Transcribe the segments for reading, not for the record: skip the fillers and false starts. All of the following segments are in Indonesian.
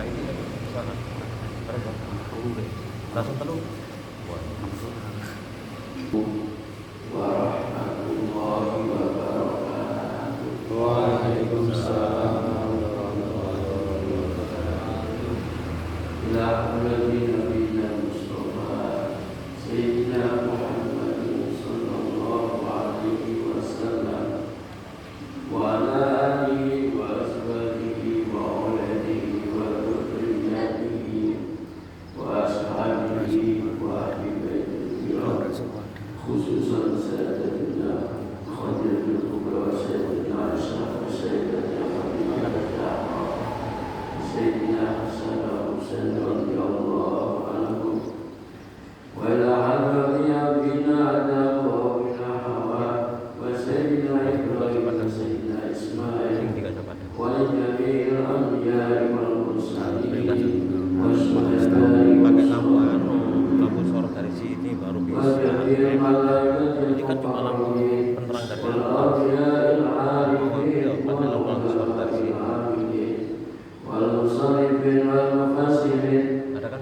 ini di sana. Ada perlu deh. Langsung telu. Warahmatullahi wabarakatuh. Waalaikumsalam warahmatullahi wabarakatuh. Ila nabiyina Mustafa Sayyidina Muhammadin sallallahu alaihi wasallam wa ala alihi wa ashabihi wa auladihi wa dhurriyyatihi wa ashabihi wa ahli baitihi khususan Sayyidina Khadir bin Kubra, Sayyidina Aisyah, Sayyidina Fatimah, Sayyidina Hasan al-Husain radhiyallahu anhum wa ila hadrati abina Adam wa abina Hawa wa Sayyidina Ibrahim wa Sayyidina Ismail wa jami'il anbiya'i wal mursalin wa syuhada'i wa lampu sorot dari sini baru bisa. Ini kan cuma lampu penerang dari luar. Pakai lampu sorot dari sini. Ada kan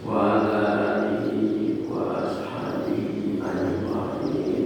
wa ala alihi wa ashabihi ajma'in.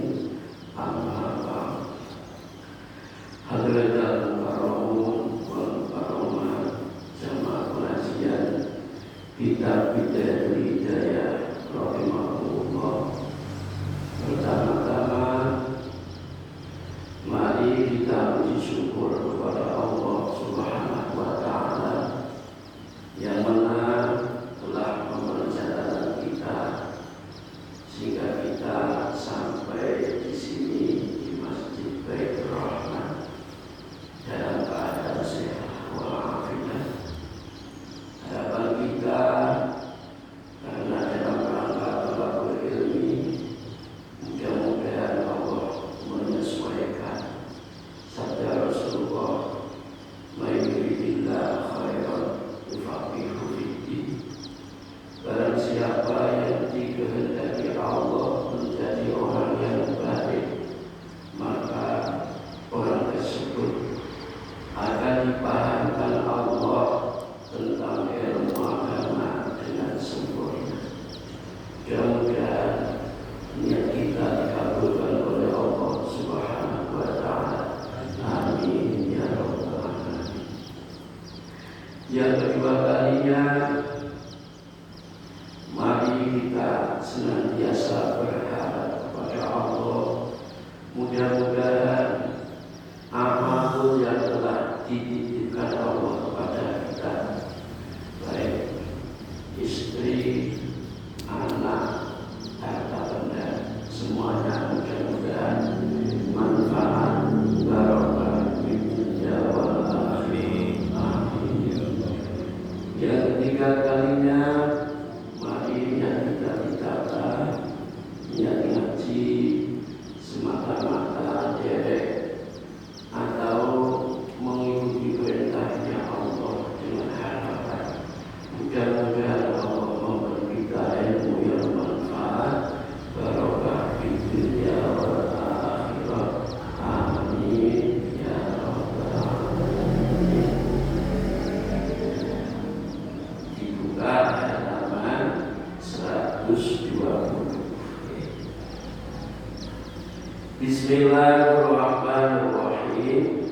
Bismillahirrahmanirrahim.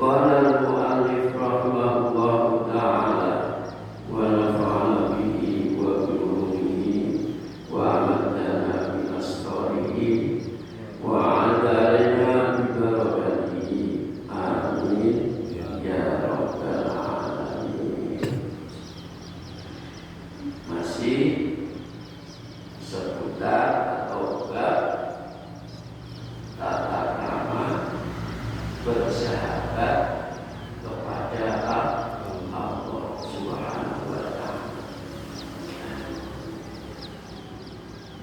Qala al-mu'allif rahimahullahu ta'ala wa nafa'ana bihi wa bi ulumihi wa amadana bi asrarihi wa adalana bi barakatihi. Amin ya rabbal alamin. Masih seputar atau bab tata krama bersahabat kepada Allah Subhanahu wa ta'ala.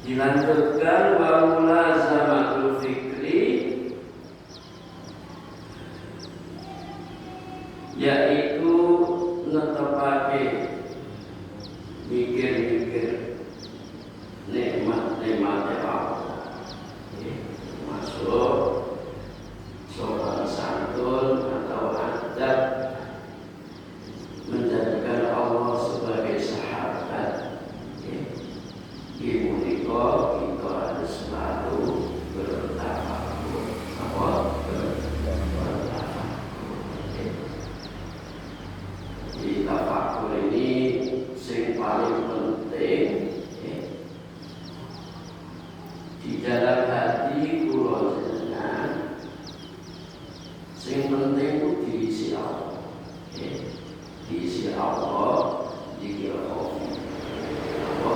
Dilanjutkan wa mulazamatul fikri, yaitu netepake mikir-mikir nikmat-nikmat Allah. Masuk sopan santun atau adab menjadikan Allah sebagai sahabat. Ibu Niko kita harus selalu bertafakur. Apa? Bertafakur. Di tafakur ini yang paling penting di dalam hati kula jenengan. Yang penting itu diisi Allah. Diisi Allah, dikir khofi. Apa?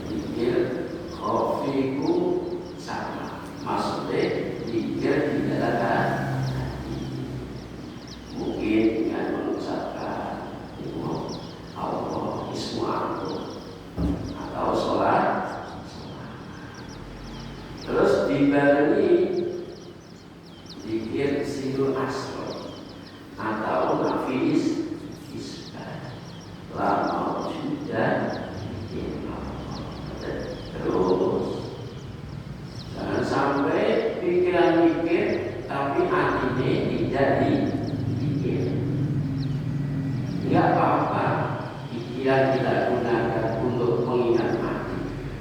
Dikir khofiku sama. Maksudnya dikir di dalam hati. Mungkin dengan mengucapkan Allah ismu'akum atau sholat. Terus dibarengi dikir sinul asro atau nafis isbat lama sudah terus. Jangan sampai pikiran mikir tapi hatinya tidak dipikir. Tidak apa-apa pikiran tidak gunakan untuk mengingat mati,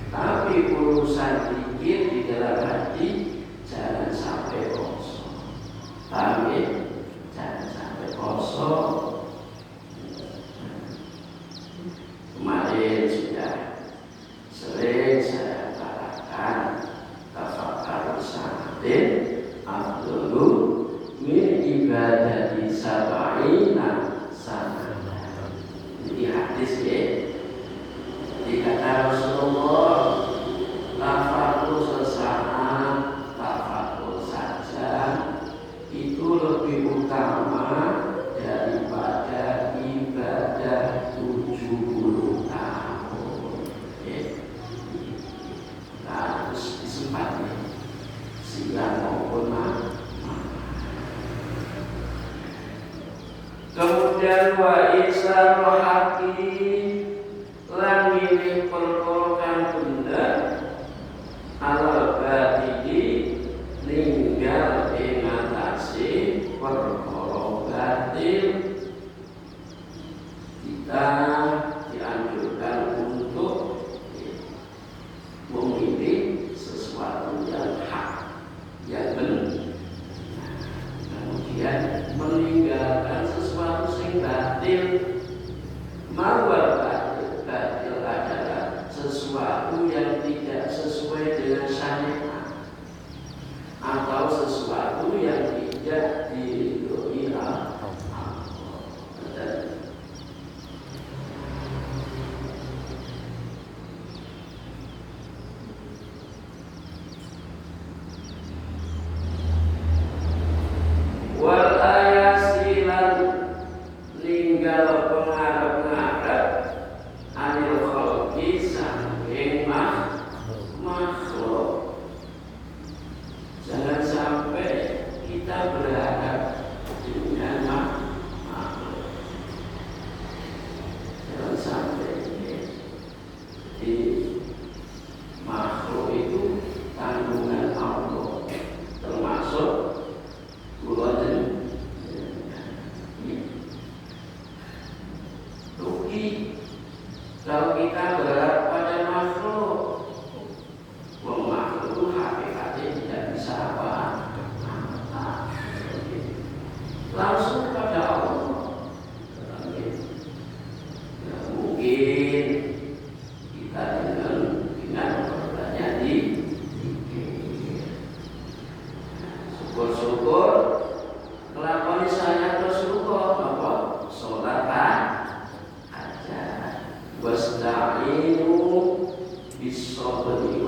tapi urusan pikir di dalam hati jangan sampai kosong. Paham ya? Jangan sampai kosong. Kemarin sudah sering saya katakan tafakkur sanatin afdalu min ibadati sab'ina sanatan. Ini hadis ya. Dikata Rasulullah, tafakkur sesaat, tafakkur saja itu lebih utama daripada ibadah 70 tahun. Harus disempati siang maupun malam. Kemudian wa isarul haqi, lan milih perkara benda ala batili ninggal ing atase perkara batil. Kita dianjurkan untuk memilih sesuatu yang hak, yang benar.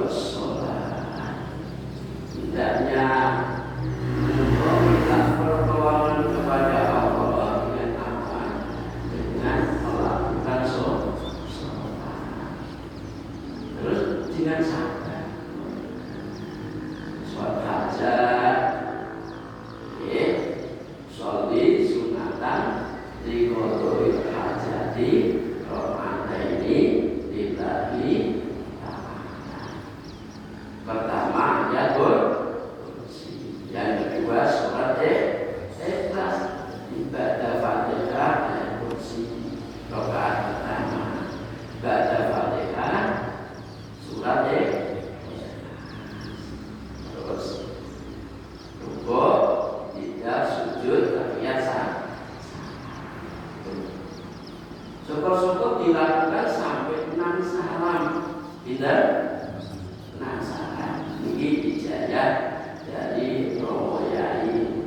wassalam. Hendaknya meminta pertolongan kepada Allah dengan apa? Dengan melakukan sholat. Terus dengan sabar. Sholat hajat, sholli sunatan liqodoi hajati ro'ataini lillahi ta'ala. Pertama ayatul kursi, yang kedua surat ikhlas, ibadah fatihah ayat kursi. Rakaat pertama ibadah fatihah surat terus rukuk tidak sujud tahiyat syukur-syukur dilakukan sampai 6 salam. Pinter? 6 salam. Ini ijazah dari Romo Yai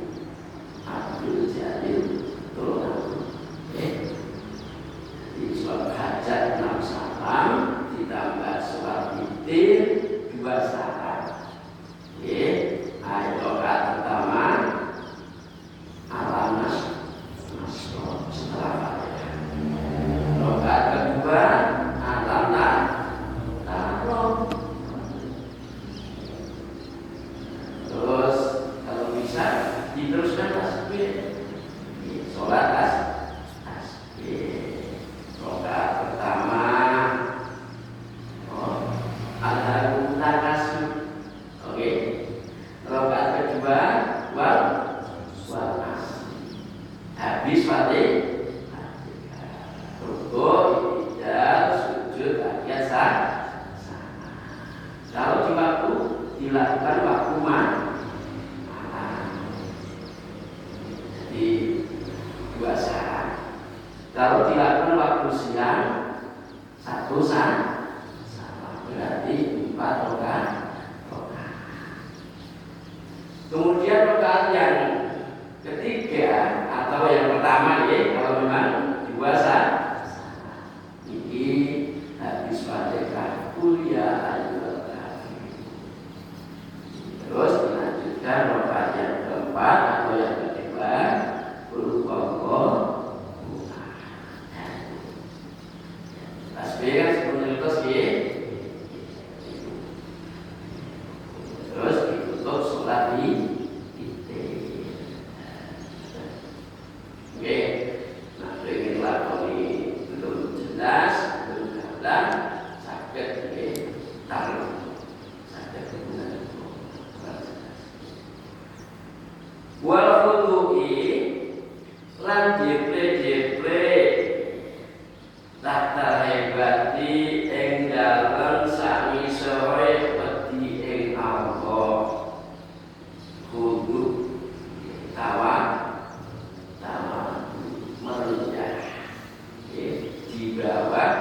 Abdul Jalil Tuhan. Di sholat hajat 6 salam ditambah sholat witir 2 salam. Ayat rakaat pertama alamas setelah Fatihah. Rakaat kedua alamna tarom. Terus kalau bisa diteruskan tasbih. Sholat tasbih. Rakaat pertama Alhamdulillah takasur. Oke. Rakaat kedua wal habis Fatihah. Rukuk, tidak sujud tahiyat sama. Kalau di waktu dilakukan waktu malam. Jadi 2 saat. Kalau dilakukan waktu siang 1 saat. Berarti 4 rakaat. Kemudian rakaat yang ketiga atau yang pertama kalau memang 2 saat ini habis Fatihah kuliah ayat kafir. Terus dilanjutkan rakaat yang keempat atau yang kedua Qul tasbih kan sebenarnya tasbih. Terus ditutup sholat di oke. Nah, ingin lakoni belum jelas, belum dalam sakit taruh sakit kemudian wal fudu'i lan jeple tak terhebati ing dalem sami sore wedi ing Allah. Kudu tawa merendah, di bawah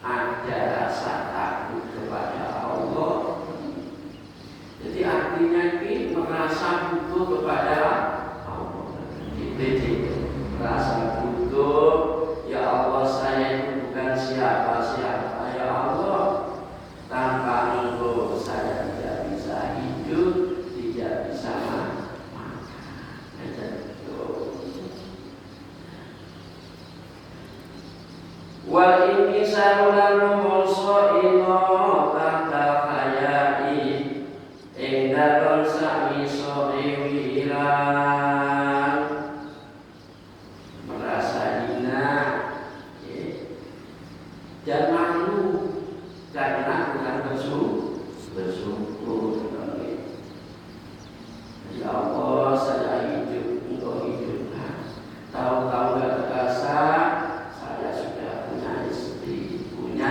ada rasa takut kepada Allah. Jadi artinya ini merasa butuh kepada Allah. Jadi merasa butuh, ya Allah saya itu bukan siapa-siapa, ya Allah. Tanpa Engkau saya tidak bisa hidup, tidak bisa makan. Wal inkisaru lan mongso ino tahta khayai ing dalem samiso wiwiran merasa hina dan malu karena bukan bersyukur. Ya Allah saya hidup, Engkau hidupkan. Tahu-tahu gak terasa saya sudah punya istri, punya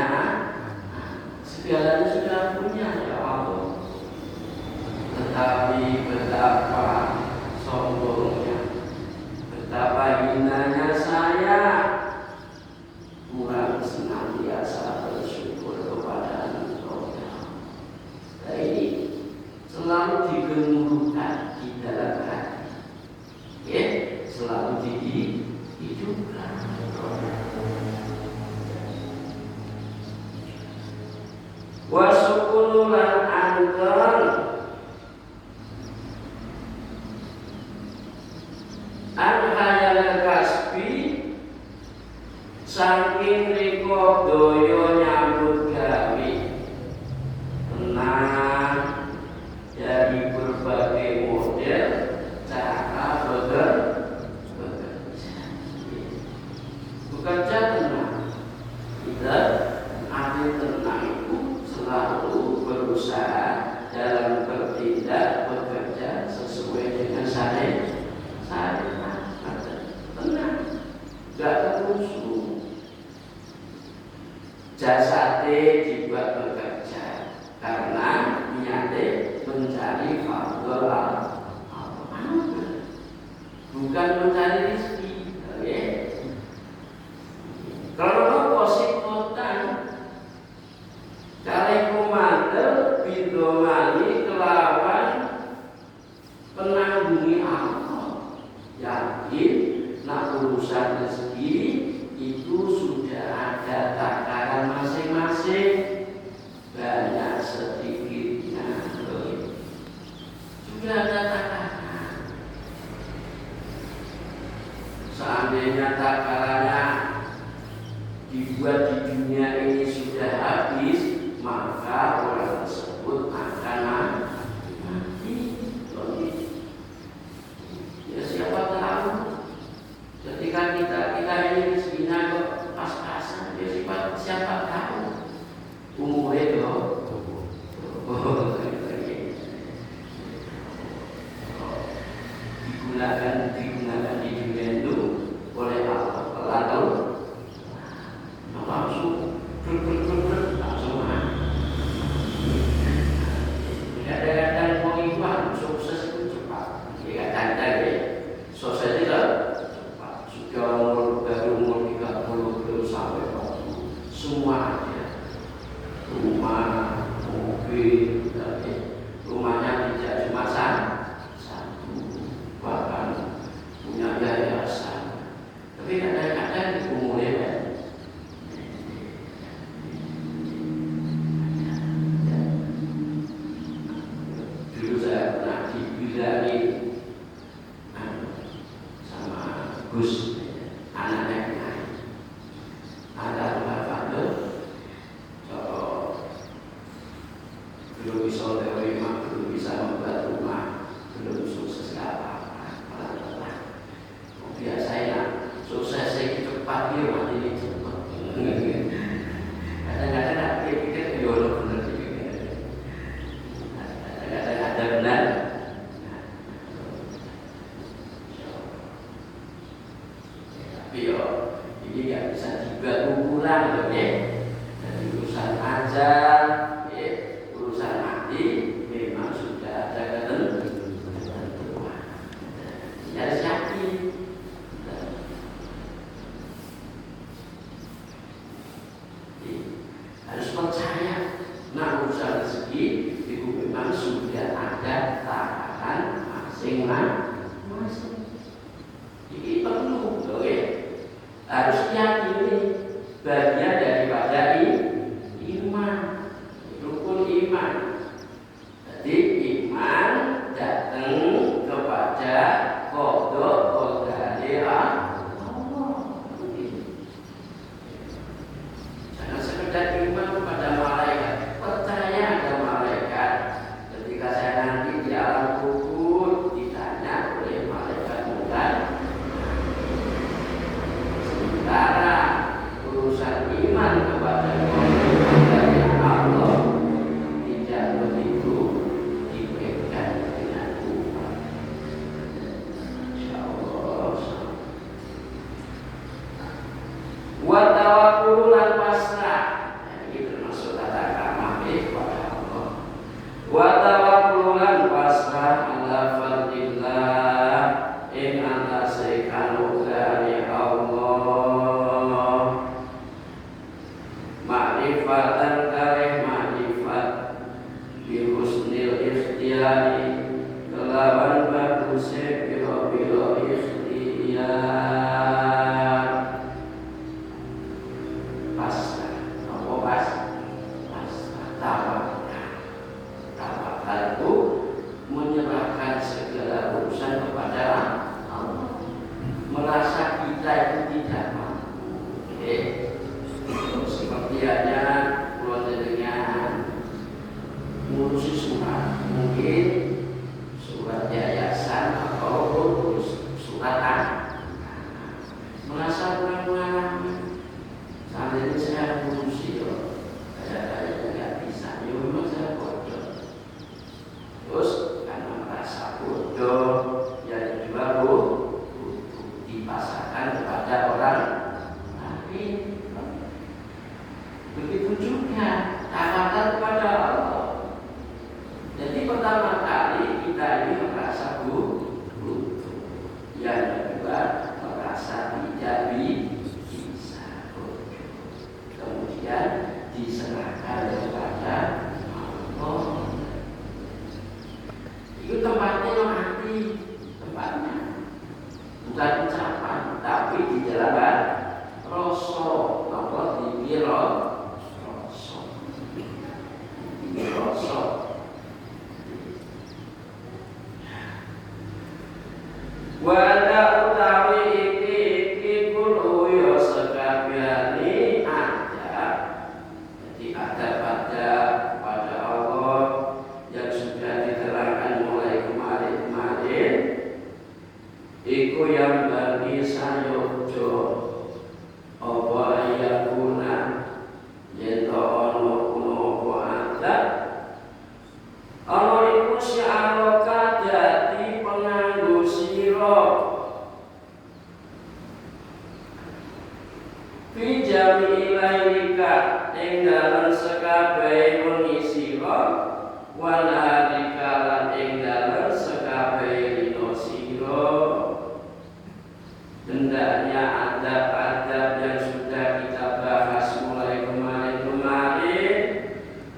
segalanya sudah punya, ya Allah. Tetapi betapa sombongnya, betapa hinanya saya, kurang senantiasa bersyukur kepada Engkau. Nah ini selalu digemuruhkan di dalam hati, selalu dihidupkan. Wa syukuru berusaha dalam bertindak bekerja sesuai dengan syariat, tenang, gak terusuk. Jasate dibuat bekerja karena niatnya mencari fardhu bukan mencari rezeki. Kalau posikotan kali kumantel bidomani kelawan penanggungi Allah, yakin nak urusan rezeki itu sudah ada takaran masing-masing, banyak sedikitnya sudah ada takaran. Seandainya takarannya dibuat di dunia ini sudah habis, maka orang tersebut akan mati. Ya siapa tahu ketika kita ini rezekinya kok pas-pasan, ya siapa tahu umurnya digunakan di dunia itu oleh Allah atau langsung langsung kadang-kadang pengiklan sukses itu cepat, ya kadang-kadang ya sukses itu cepat. Sudah umur 30 belum sampai 40 semua ada rumah, mobil, rumahnya tidak cuma satu, bahkan punya yayasan. Tapi kadang-kadang umurnya dulu saya pernah dibilangin sama Gus, anaknya ada rumah Fadil, belum bisa terima, belum bisa membuat rumah, belum sukses apa-apa. Biasanya sukses saya cepat dia mati ini cepat. Kadang-kadang dia pikir ya Allah benar juga. Kadang-kadang ada benar. Tapi yo ini nggak bisa dibuat ukuran loh ya. Dari urusan ajar, urusan mati memang sudah ada ketentuan. Harus yakin. Harus percaya, nah urusan rezeki itu memang sudah ada takaran masing-masing. Ini perlu, harus yakini bagian daripada iman, rukun iman. Jadi iman datang kepada qada qadari Allah. Jangan sekedar iman kepada malaikat, percaya ada malaikat. Ketika saya nanti di alam kubur ditanya oleh malaikat mulia, sementara urusan iman kepada Allah tidak begitu diberikan dengan upah. Insyaallah. Wa tawakkul lan pasrah. Ini termasuk tata krama kepada Allah. Wa tawakkul lan pasrah ala fardillah ing atase kanugrahane Allah. Ma'rifatan kareh ma'rifat bi husnil ikhtiyari kelawan baguse biro-biro ikhtiyar. Pasrah, apa tawakal itu menyerahkan segala urusan kepada Allah, merasa kita itu tidak mampu. Seperti hanya keluarga ngurusi surat, mungkin surat yayasan atau surat merasa kurang pengalaman. Saat ini saya ngurusi, saya nggak bisa. Ya memang saya kuat. wala dikalan ing dalem sekabehe dina sira hendaknya adab-adab yang sudah kita bahas mulai kemarin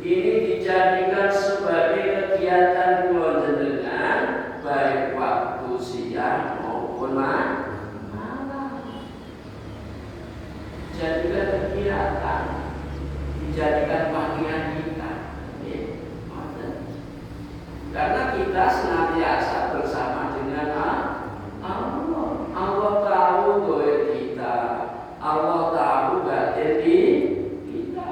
ini dijadikan sebagai kegiatan kula jenengan baik waktu siang maupun malam. Jadikan kegiatan, dijadikan pakaian kita. Karena kita senantiasa bersama dengan Allah. Allah tahu doa kita, Allah tahu batin kita.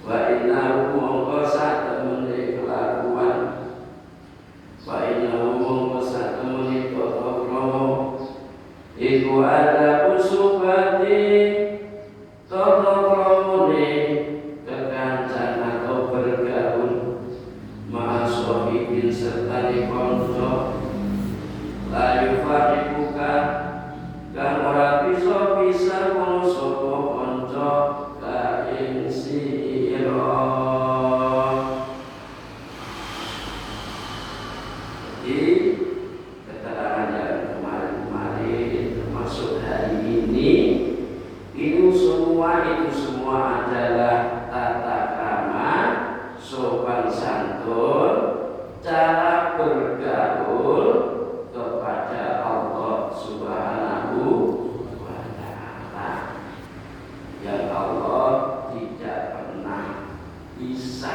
Wa innahu mongko satemene kelakuan, wa innahu mongko satemene tata krama iku ada usubati tata kramane kekancan atau bergaul ma'asohibin serta dikonco layu faribuka dan ora bisa kono sapa konco kaing sira. Jadi keterangan yang kemarin termasuk hari ini itu semua adalah tata krama, sopan santun, cara bergaul kepada Allah Subhanahu wa ta'ala yang Allah tidak pernah bisa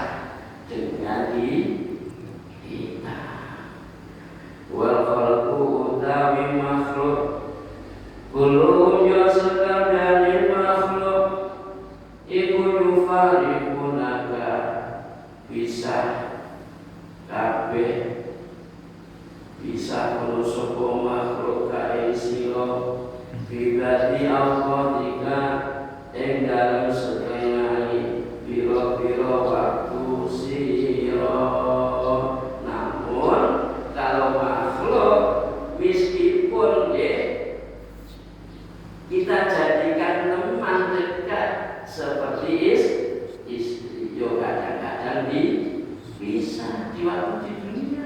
dengan kita. Wal khalqu utawi makhluk kullu sekalian makhluk iku yufariqunaka bisa kabeh bisa kono sapa makhluk kae sira bibati Allah tika ing dalem sedayane pira-pira waktu sira. Namun kalau makhluk meskipun kita jadikan teman dekat seperti istri, yo kadang-kadang bisa di waktu di dunia.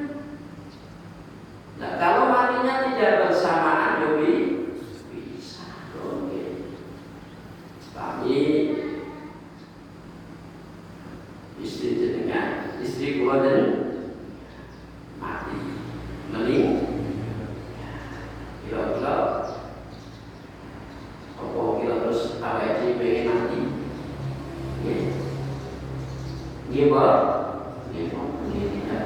Nah kalau matinya tidak bersamaan, yo bisa. Oke. Kami istri jenengan, istri kula dan mati, meninggal. Kira-kira apa kira terus awake dhewe pengen mati? Nggih, Pak. Nggih, tidak.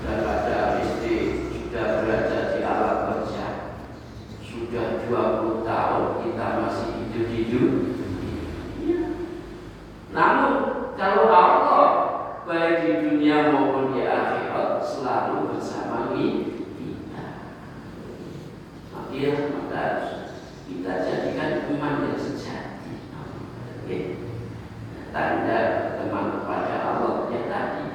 Daripada istri sudah berada di alam kerja, sudah 20 tahun kita masih hidup. Namun kalau Allah baik di dunia maupun di akhirat selalu bersama kita. Maka kita jadikan teman yang sejati. Tanda teman kepada Allah yang tadi.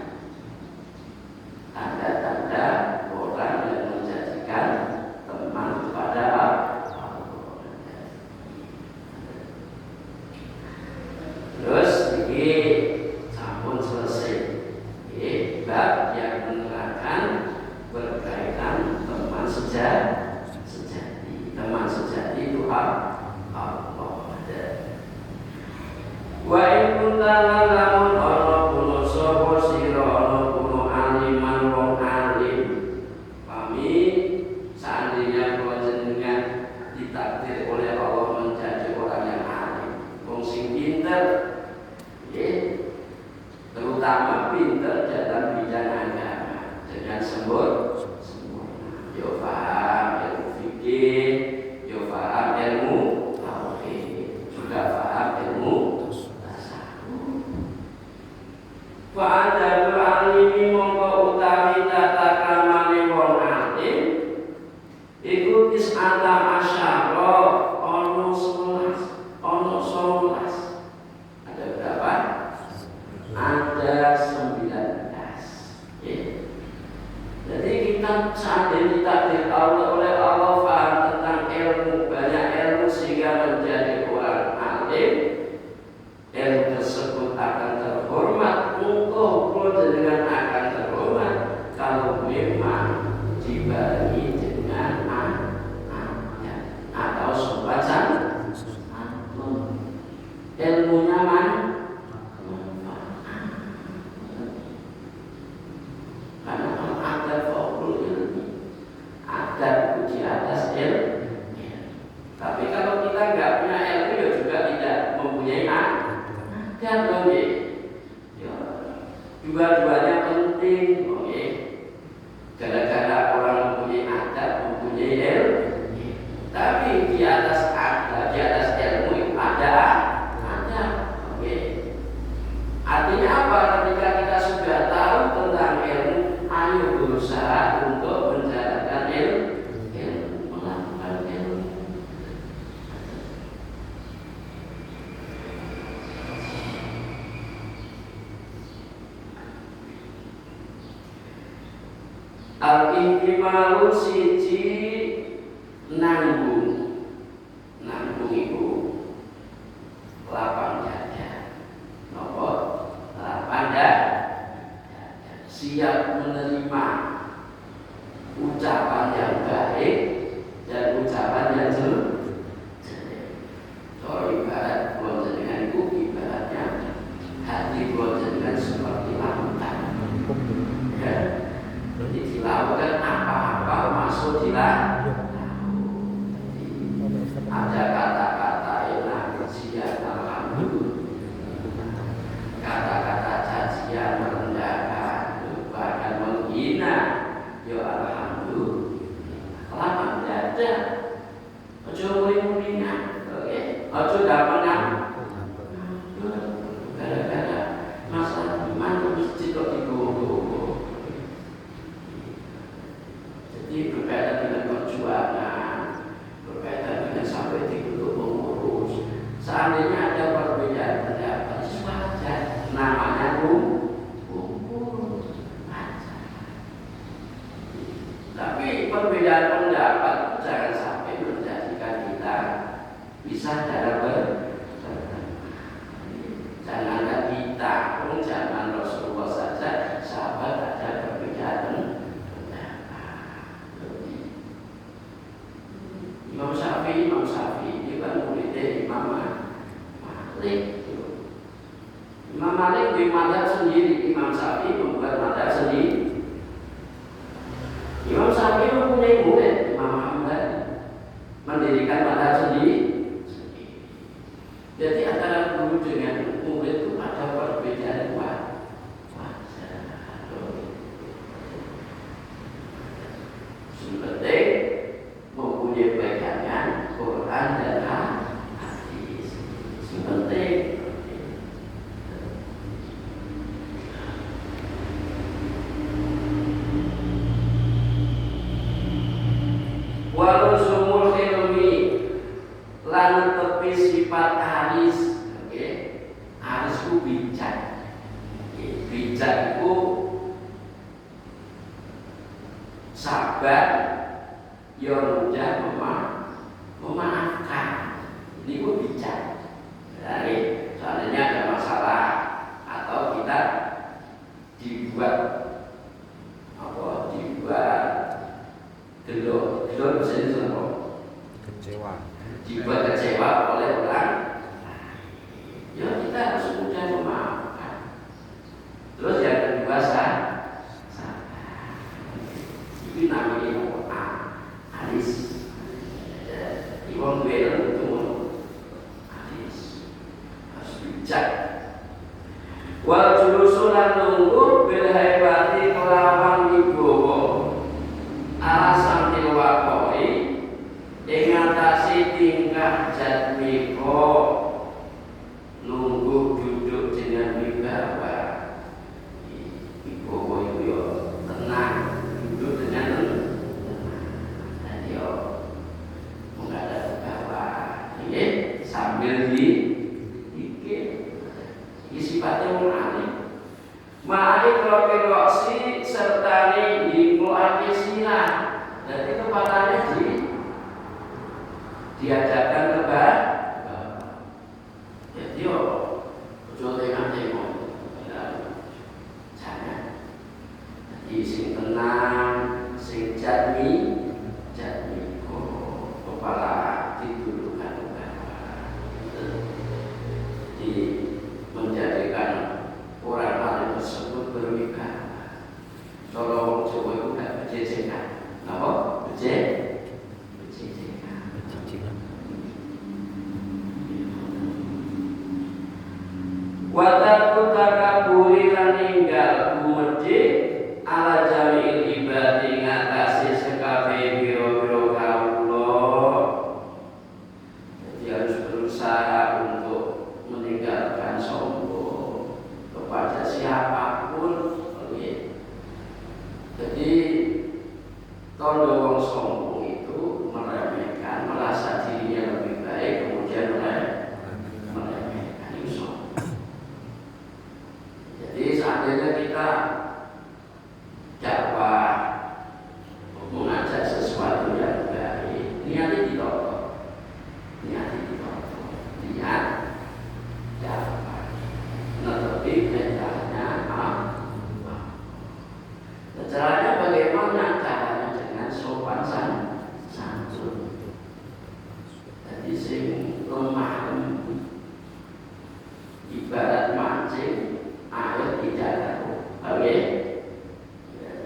Tanda-tanda orang yang menjadikan teman kepada Allah. Terus ini sampun selesai. Bab yang menerangkan berkaitan teman sejati. Teman sejati itu Allah. Wa in kunta lamun ana kulo sapa sira ana kulo aliman wong alim. Kami seandainya kula jenengan ditakdir oleh Allah menjadi orang yang alim, wong sing pinter, terutama pinter dalam bidang agama dengan sempurna. Yo paham ilmu fikih, yo paham ilmu tauhid, juga paham ilmu Fa'adabul alimi mongko utawi tata kramane wong alim iku tis'ata asyara ono 11 ada berapa? Ada 19 Jadi dengan akan terhormat kalau memang dibarengi dengan anaknya atau semacam ilmunya karena ada fakul ilmi, ada di atas ilmu. Tapi kalau kita nggak punya ilmu ya juga tidak mempunyai ada lagi. Dua-duanya penting, oke. Gara-gara orang mempunyai adab, mempunyai ilmu. Tapi di atas ada, di atas ilmu ada, oke. Artinya apa? Ketika kita sudah tahu tentang ilmu, ayo berusaha untuk menjalankan ilmu, melakukan ilmu. Al-ihtimalu siji nanggung iku lapang dada, nopo lapang dada, siap menerima ucapan yang baik dan ucapan yang jelek. Kalau ibarat dengan itu ibaratnya hati dengan seperti lautan. Ya. Jadi dilakukan apa-apa masuk di laut. Ada kata-kata enak, kejian, alhamdulillah. Kata-kata cacian, merendahkan, bahkan menghina, ya alhamdulillah. Lapang dada, ojo muling-mulingan, oke? Ojo gampang. Gara-gara masalah iman mesti kok digowo-gowo. Jadi berkaitan dengan perjuangan, berkaitan dengan sampai ditutup mengurus. Seandainya ada perbedaan pendapat, wajar. Namanya kumpul, wajar. Tapi perbedaan pendapat jangan sampai menjadikan kita bisa dalam janganlah kita, jangan Rasulullah saja, sahabat ada perbedaan. Imam Syafi'i dia kan muridnya Imam Malik. Imam Malik di mazhab sendiri, Imam Syafi'i membuat mazhab sendiri. Imam Syafi'i mempunyai murid Imam Ahmad, mendirikan mazhab sendiri. Jadi antara guru dengan murid itu ada perbedaan wajar. Penting mempunyai pegangan Quran dan hadis. Penting. Waluzumul ilmi lan tepi sifat aris, oke? Aris ku bijak. Bijak itu sabar, yang mudah memaafkan. Ini pun bijak. Jadi, seandainya ada masalah atau kita dibuat gelo bisa kecewa. Dibuat kecewa oleh orang, ya kita harus mudah memaafkan. Terus yang kedua sabar. Itu namanya aris. Iwang bela itu aris, harus bijak. Wal julusulan nunggu bil haibati kelawan wibowo alasan tilwakoi ingatasi tingkah jadmiko nunggu duduk dengan wibawa. Wibowo itu ya tenang, duduk dengan tenang. Dan ya menghadap ke bawah, sambil dikit. Sifatnya mengalir. Ma'ik roksi serta dikeluarkan silah. Jadi kepatannya diadakan ke bawah. Jadi ojo tengok-tengok. Jangan. menjadikan orang lain tersebut berwibawa. Kalau orang Jawa itu gak berjejekan, apa? Berjejekan. Watakut takaburi lan ninggal gumedhe ala jamil ibadi ngatasi sekabe biro-biro kawula. Jadi harus berusaha untuk meninggalkan sombong kepada siapapun. Jadi kalau wong sombong itu meremehkan, merasa dirinya lebih baik, kemudian meremehkan itu sombong. Jadi seandainya kita dakwah mengajak sesuatu yang baik, niatnya ditoto, niat dakwah, tetapi perintahnya caranya bagaimana? Caranya dengan sopan santun. Jadi sing lemah lembut, ibarat mancing air di darat. Oke,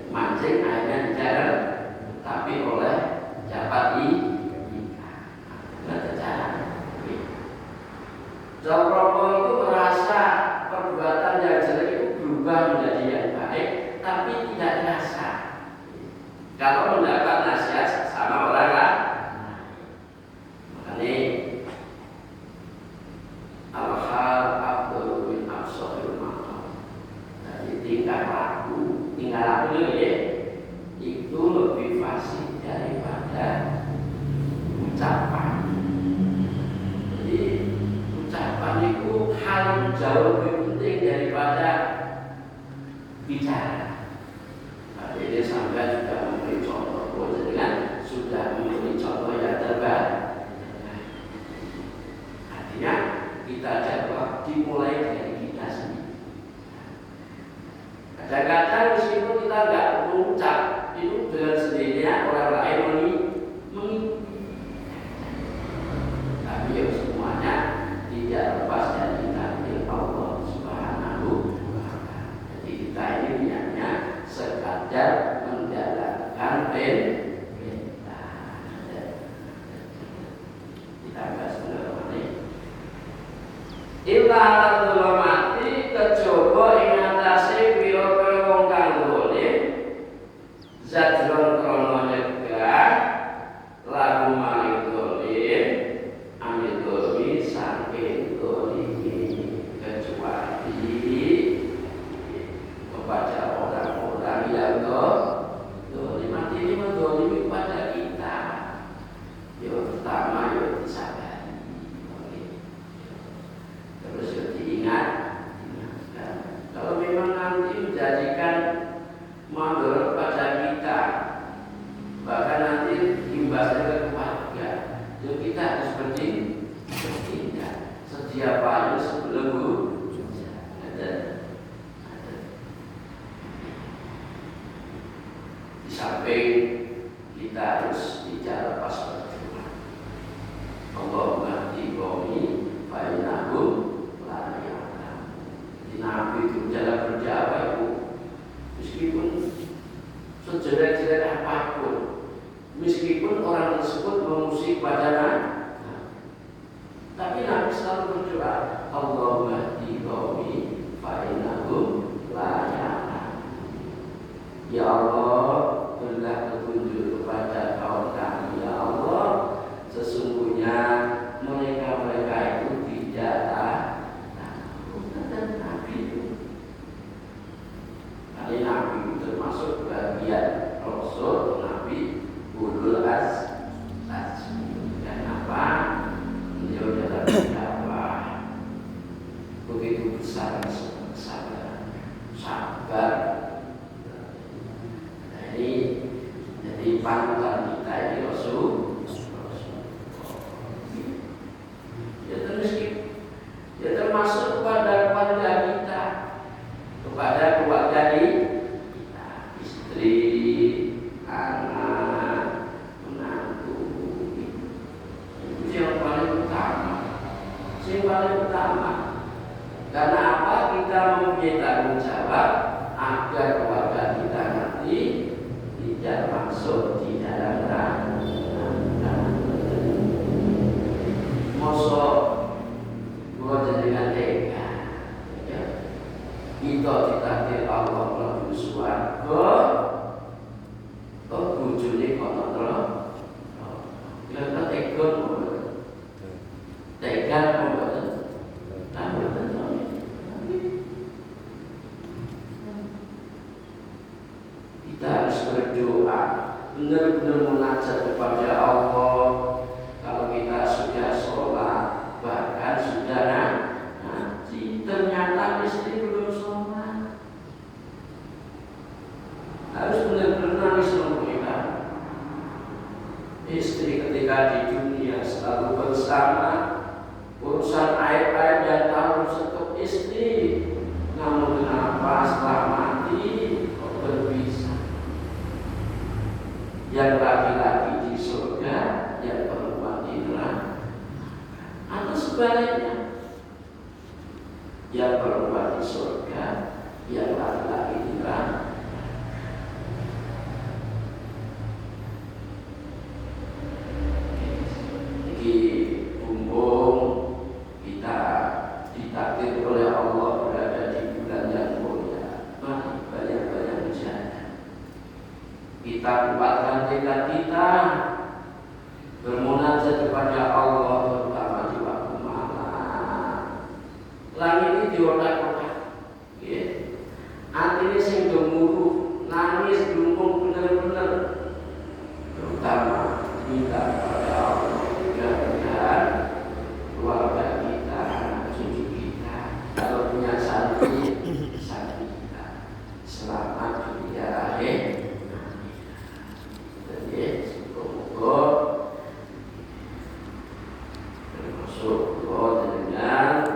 mancing airnya di darat, tapi oleh dapat ikan. Cara. Rokok itu merasa perbuatan yang jelek itu berubah menjadi yang baik, tapi tidak dirasa. Kalau mendapat nasihat sama orang lain, makanya al-hal afdalu min absaril maqam. Jadi tingkah laku itu lebih fasih daripada ucapan. Jadi ucapan itu hal jauh lebih penting daripada bicara. Jadi sampai juga memberi contoh, dengan sudah memberi contoh yang terbaik. Artinya kita jawab dimulai dari kita sendiri. Kadang-kadang meskipun kita nggak mengucap, itu dengan sendirinya orang lain mengikuti. Tapi ya semuanya tidak lepas dari takdir Allah Subhanahu wa Ta'ala. Jadi kita ini niatnya sekadar menjalankan perintah. Kita bahas mengenai illa mati kecoba ing atase pira-pira wong kang dolim zajron krono nyegah lagu maring dolim amit dolim saking dolimi kecuali kepada orang-orang yang dolim. Artinya mendolimi pada kita. Yang pertama yang disadari, terus yang diingatkan. Kalau memang nanti menjadikan mandor pada kita, bahkan nanti imbasnya ke keluarga, jadi kita harus bertindak sedia payung sebelum di samping kita harus bicara pas berjumpa. Allahumma tiqomi bainahum la ya'lam. Di Nabi itu dalam berjawab itu meskipun sejelek-jelek apapun, meskipun orang tersebut mengusik badannya, tapi Nabi selalu berdoa, Allahumma tiqomi bainahum la ya'lam. Ya Allah, berilah petunjuk kepada kaum kami. Ya Allah, sesungguhnya mereka itu tidak tahu. Dan Nabi itu, Nabi itu termasuk bagian Rasul Nabi ulul azmi. Dan apa? Beliau dalam dakwah begitu besar sabar. Jadi panutan kita ini Rasul. Ya termasuk kepada keluarga kita, kepada keluarga kita, istri, anak, menantu. Itu yang paling utama. Yang paling utama mempunyai tanggung jawab agar keluarga kita nanti tidak masuk di dalam neraka. Mosok gua jenengan tega, ya. Kita ditakdir Allah mlebu swarga, kok bojone kono terus. Kira-kira tega mboten? Tega mboten? Nah, mboten. Kita harus berdoa, benar-benar munajat kepada Allah. Kalau kita sudah sholat, bahkan sudah ngaji, ternyata istri belum sholat, harus benar-benar nangis menungguikan. Istri ketika di dunia selalu bersama, urusan air-air dan tahu untuk istri, namun kenapa setelah mati kok berpisah? Yang laki-laki di surga, yang perempuan di neraka, atau sebaliknya, yang perempuan di surga, yang laki-laki di neraka. Di bumbung kita ditakdir oleh Allah berada di bulan yang mulia. Mari banyak-banyak menjaga. Kita kuatkan tekad kita bermunajat kepada Allah, terutama di waktu malam. Langit ini diotak-otak, artinya sing gemuruh, nangis, gelembung benar-benar, terutama kita kepada Allah. Mudah-mudahan keluarga kita, cucu kita, kalau punya santri kita selamat dunia akhir. Jadi semoga termasuk dengan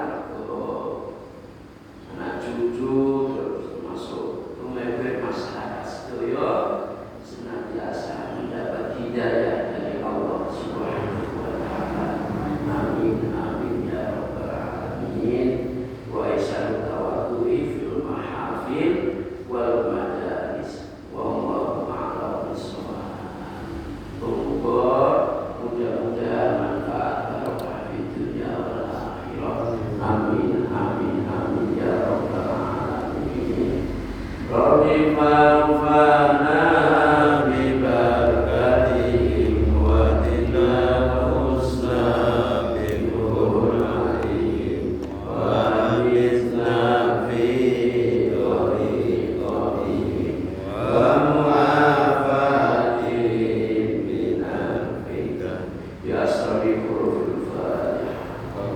anak cucu, termasuk pemimpin masyarakat sedoyo senantiasa mendapat hidayah dari Allah Subhanahu wa taala. Amin amin ya rabbal alamin. Wa isyaru tawaddu'i fil mahafil wal madaris wa Allahu a'lam bissawab. Mudah-mudahan manfaat barokah di dunia wal akhirah. Amin amin amin ya rabbal alamin. Rabbi fa'fana bi barakatihim wa dina husna bi qur'anihim wa amizna fi dhariqatihim wa mu'afatihim minan fitan. Ya astaghfirul Fatihah.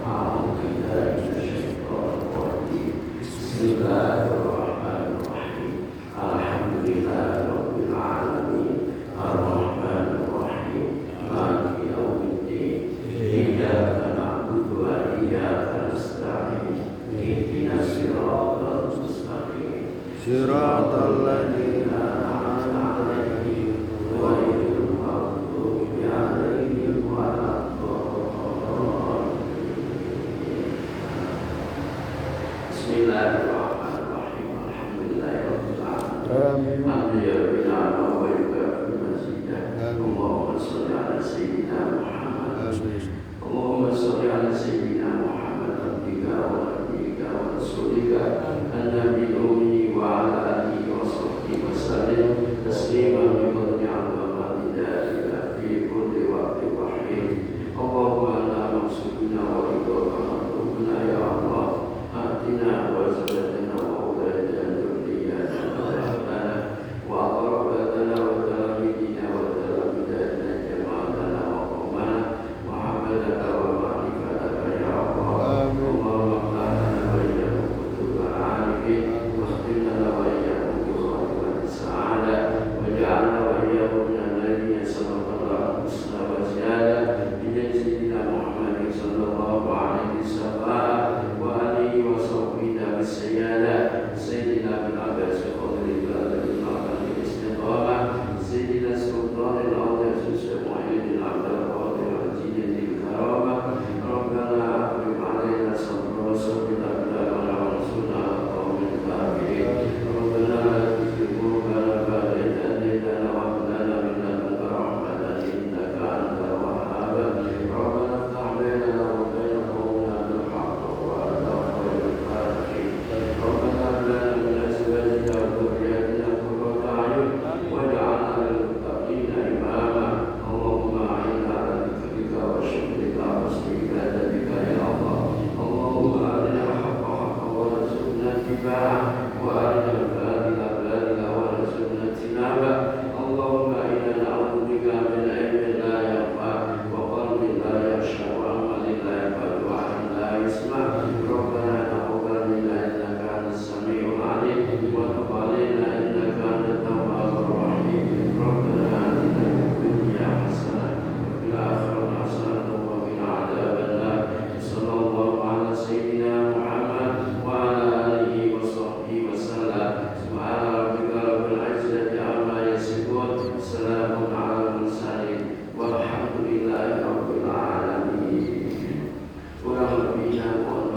A'udzubillahi minasyaitonir rajim. Bismillahirrahmanirrahim. Alhamdulillahirabbil alamin. Arrahmanir rahim. Maliki yaumiddin. Iyyaka na'budu wa iyyaka nasta'in. Ihdinas siratal mustaqim. Siratal ladzina an'amta 'alaihim ghairil maghdubi 'alaihim waladdallin. Bismillahirrahmanirrahim. Alhamdulillahirabbil alamin. Alhamdulillah wa yukafi mazidah. Allahumma shalli ala sayyidina Muhammad. Allahumma shalli ala sayyidina Muhammad abdika wa nabiyyika wa rasulika an-nabiyil ummi wa ala alihi wa sahbihi wa sallim tasliman bi fadli 'azamati dzalika fi kulli waqtin wa hin. Allahumma la maqsuduna wa ridha rabbuna ya Allah. Atina wa zawjana wa awladana dhurriyyatan rabbana wa qurbatana wa talabidina wa talabidana jama'atana wa qawmana Muhammadaka wa ma'rifataka ya Allah. Allahumma lana wa iyyakum kutuba arifin wa khtimna wa iyyakum bi khatimati sa'adah wa ja'alna wa iyyakum min alladhina sabaqallahu husna wa ziyadah bi sayyidina Muhammadin sallallahu alaihi wasallam wa alihi wa sahbihi wa sayyada اتباعه وأرنا الباطل باطلا وارزقنا اجتنابه اللهم إنا نعوذ بك من علم لا ينفع وقلب لا يخشع وعمل لا ينفع وعمل لا يسمع ربنا تقبل منا إنك أنت السميع العليم وتب علينا إنك أنت التواب الرحيم ربنا آتنا في الدنيا حسنة وفي الآخرة حسنة وقنا عذاب النار صلى الله على سيدنا محمد وعلى آله وصحبه وسلم سبحان ربك رب العزة عما يصفون سلام على المرسلين والحمد لله رب العالمين. Kurang lebihnya mohon